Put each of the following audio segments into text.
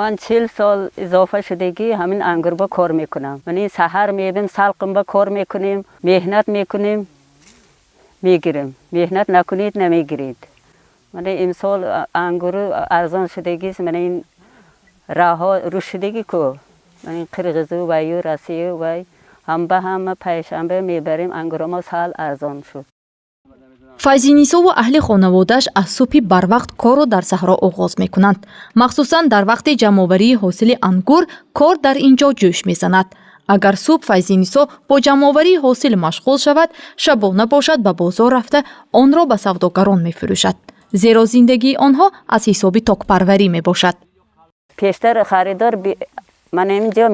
من 40 سال اضافه شدگی همین انگور با کار میکنم. یعنی سحر میبیم سالقم با کار میکنیم، مهنت میکنیم، میگیریم. مهنت نکنید نمیگیرید. یعنی امسال انگور ارزان شدگی است. یعنی این راه رشدگی کو یعنی قرقیز و روسیه و هم به هم پنجشنبه میبریم انگور ما سال ارزان شد. файзинисо ва аҳли хонаводааш аз субҳи барвақт корро дар саҳро оғоз мекунанд. махсусан дар вақти ҷамъоварии ҳосили ангур кор дар ин ҷо ҷӯш мезанад. агар субҳ файзинисо бо ҷамъоварии ҳосил машғул шавад, шабона бошад ба бозор рафта онро ба савдогарон мефурӯшад. зеро зиндагии онҳо аз ҳисоби токпарварӣ мебошад. пештар харидор ман инҷо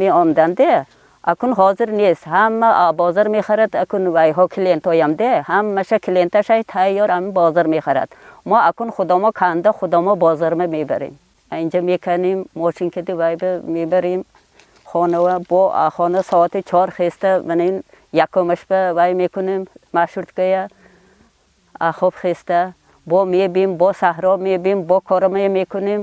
меомданде акун ҳозир нест. ҳама бозор мехарад. акун вайҳо клиентоямде ҳамаша клиенташай тайёр ам бозор мехарад. мо акун худомо канда худомо бозорма мебарем. инҷа меканем мошинкади вайба мебарем хонава бо хона соати 4 хеста манин якумашба вай мекунем машурткая ахоб хеста бо мебим бо саҳро мебим бо корама мекунем.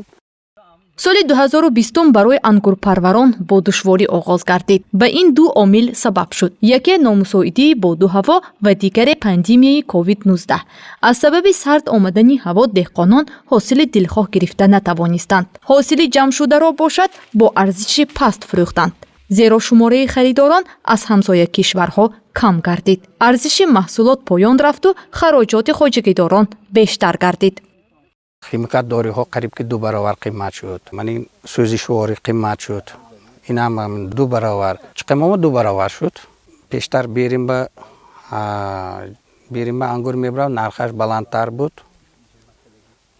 соли 2020 барои ангурпарварон бо душворӣ оғоз гардид. ба ин ду омил сабаб шуд. яке номусоидии боду ҳаво ва дигаре пандемияи Covid-19. аз сабаби сард омадани ҳаво деҳқонон ҳосили дилхоҳ гирифта натавонистанд. ҳосили ҷамъшударо бошад бо арзиши паст фурӯхтанд. зеро шумораи харидорон аз ҳамсоя кишварҳо кам гардид. арзиши маҳсулот поён рафту хароҷоти хоҷагидорон бештар гардид. химикат дориҳо қариб ки 2 баровар қимат шуд. Мани сӯзишворӣ қимат шуд. Инам 2 баровар. Чиқимомо 2 баровар шуд. Пештар берим ба ангур мебрав, нархаш баландтар буд.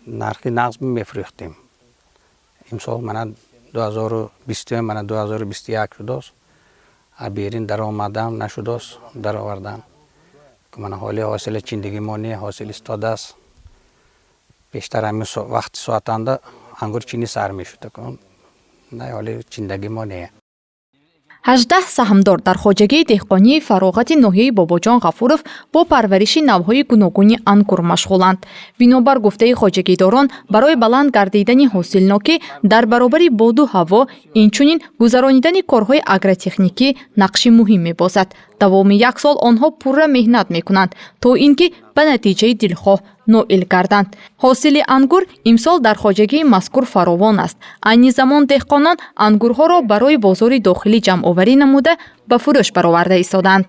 нархи нағз мефурӯхтем. имсол мана 2020 мана 2021 шудост. берин даромадам нашудост даровардам. Мана ҳоли ҳосили чиндагимони ҳосил истодааст. бештар ҳамин вақти соатанда ангур чини сар мешуд. на ҳоли чиндаги мо не. 18 саҳмдор дар хоҷагии деҳқонии фароғати ноҳияи Бобоҷон Ғафуров бо парвариши навъҳои гуногуни ангур машғуланд. бинобар гуфтаи хоҷагидорон барои баланд гардидани ҳосилнокӣ дар баробари боду ҳаво инчунин гузаронидани корҳои агротехникӣ нақши муҳим мебозад. давоми 1 сол онҳо пурра меҳнат мекунанд то ин ки ба натиҷаи дилхоҳ ноил гарданд. ҳосили ангур имсол дар хоҷагии мазкур фаровон аст. айни замон деҳқонон ангурҳоро барои бозори дохилӣ ҷамъоварӣ намуда ба фурӯш бароварда истоданд.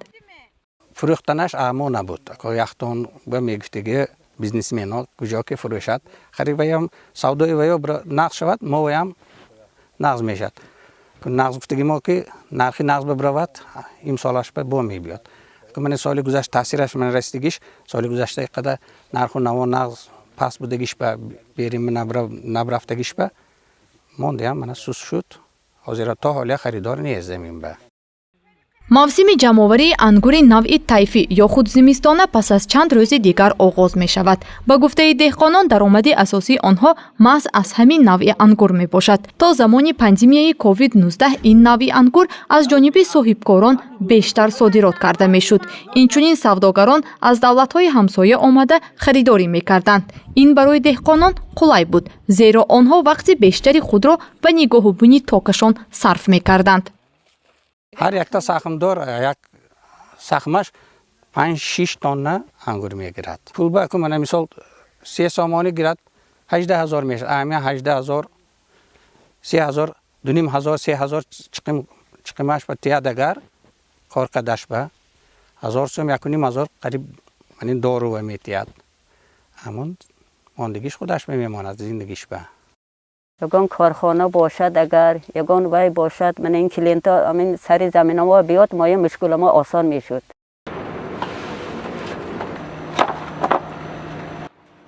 фурӯхтанаш аъмо набуд. яхтон ба мегуфтаги бизнесменҳо куҷо ки фурӯшад харибаям савдои ваё нағз шавад мо ваям нағз мешад. нағз гуфтаги мо ки нархи нағз бибравад имсолаш ба бо мебиёд. من سال گذشته تاثیرش من رسیدگیش سال گذشته قدر نرخ و نوا نقص پس بودگیش به بریم نبرفتگیش به موندیم من سوس شد حاضر تا حالا خریدار نیستیم به мавсими ҷамъоварии ангури навъи тайфӣ ё худ зимистона пас аз чанд рӯзи дигар оғоз мешавад. ба гуфтаи деҳқонон даромади асосии онҳо маҳз аз ҳамин навъи ангур мебошад. то замони пандемияи Covid-19 ин навъи ангур аз ҷониби соҳибкорон бештар содирот карда мешуд. инчунин савдогарон аз давлатҳои ҳамсоя омада харидорӣ мекарданд. ин барои деҳқонон қулай буд, зеро онҳо вақти бештари худро ба нигоҳубини токашон сарф мекарданд. هر یک تا ساخمدار یک ساخمش 5-6 تن انگور میگیرد. پول با که من مثال 3 سامانی گیرد 18,000 میشه. اهمیه 18,000 3,000 2,500 3,000 چقیمش با تیادگر کار کدش به 1000 سوم 1,500 قریب من دارو و میتیاد. همون ماندگیش خودش میماند زندگیش به. یگان کارخانه باشد اگر یگان وای باشد من این کلینتا همین سر زمین ما بیاد ما مشکل ما آسان میشد.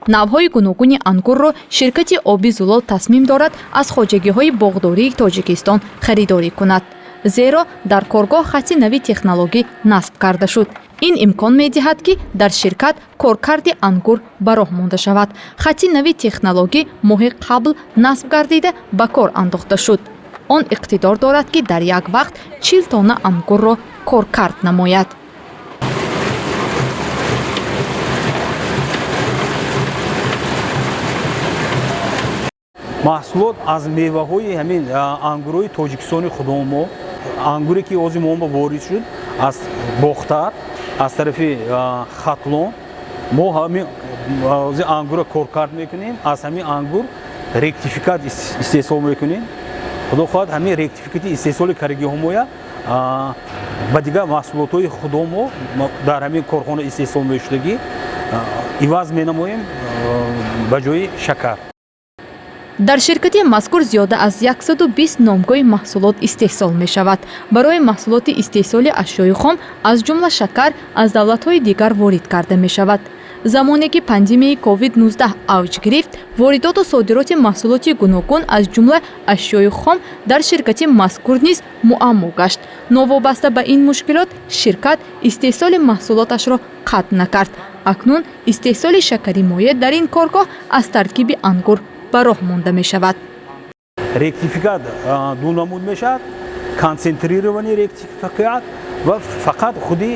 навъҳои гуногуни ангурро ширкати оби зулол тасмим дорад аз хоҷагиҳои боғдории тоҷикистон харидорӣ кунад. зеро дар коргоҳ хати нави технологӣ насб карда шуд. ин имкон медиҳад ки дар ширкат коркарди ангур ба роҳ монда шавад. хати нави технологӣ моҳи қабл насб гардида ба кор андохта шуд. он иқтидор дорад ки дар як вақт 40 тонна ангурро коркард намояд. маҳсулот аз меваҳои ҳамин ангурҳои тоҷикистони худомо мо ангуре ки ози мо ворид шуд аз бохтар аз тарафи хатлон мо ҳамин ози ангура коркард мекунем аз ҳамин ангур ректификат истеҳсол мекунем худо хоҳад ҳамин ректификати истеҳсоли каригиҳо моя ба дигар маҳсулотҳои худо мо дар ҳамин корхона истеҳсол мешудагӣ иваз менамоем ба ҷои шакар. дар ширкати мазкур зиёда аз 120 номгоҳи маҳсулот истеҳсол мешавад. барои маҳсулоти истеҳсоли ашёи хом аз ҷумла шакар аз давлатҳои дигар ворид карда мешавад. замоне ки пандемияи Covid-19 авҷ гирифт, воридоту содироти маҳсулоти гуногун аз ҷумла ашёи хом дар ширкати мазкур низ муаммо гашт. новобаста ба ин мушкилот, ширкат истеҳсоли маҳсулоташро қатъ накард. акнун истеҳсоли шакари моеъ дар ин коргоҳ аз таркиби ангур ба роҳ монда мешавад. ректификат ду намуд мешавад, консентрирований ректификат ва фақат худи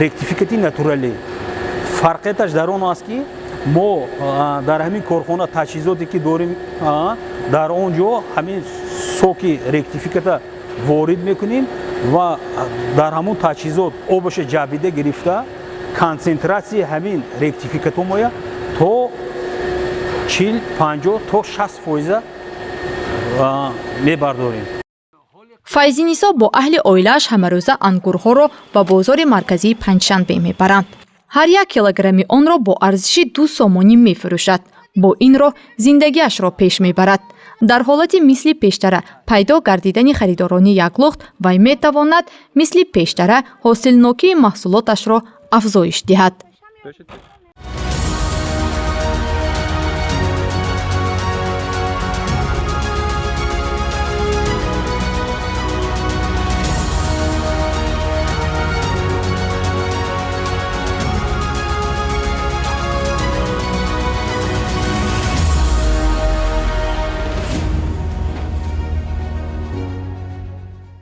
ректификати натуралӣ. фарқияташ дар он аст ки мо дар ҳамин корхона таҷҳизоте ки дорем дар он ҷо ҳамин соки ректификата ворид мекунем ва дар ҳамон таҷҳизот обаша ҷабида гирифта консентратсияи ҳамин ректификатҳо моя то 40-50 то 60% мебардорем. файзинисо бо аҳли оилааш ҳамарӯза ангурҳоро ба бозори марказии панҷшанбе мебаранд. ҳар 1 килограмми онро бо арзиши 2 сомонӣ мефурӯшад. бо ин роҳ зиндагиашро пеш мебарад. дар ҳолати мисли пештара пайдо гардидани харидорони яклухт, вай метавонад мисли пештара ҳосилнокии маҳсулоташро афзоиш диҳад.